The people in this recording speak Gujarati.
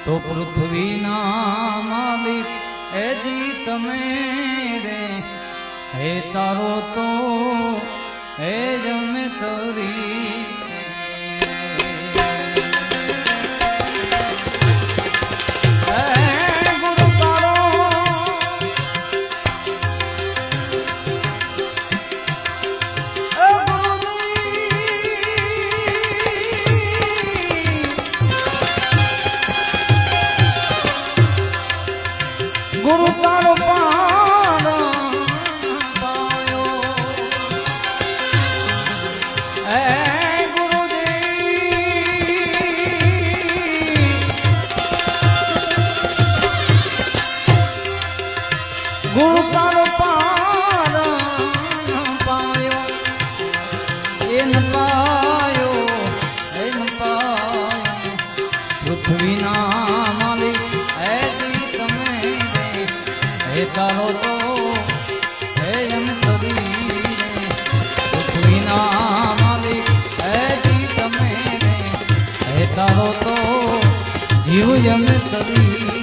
તો પૃથ્વીના માલિક એ જી તમે રે હે તારો તો હે જમે તરી ગુરુ તારો પાર પાયો હે ગુરુ તારો પાર પાયો એન પાયો પૃથ્વીના માલિક હે હે તારો તો હે અંતરી પૃથ્વીના માલિક હે જી તમે હે તારો તો જીવ અંતરી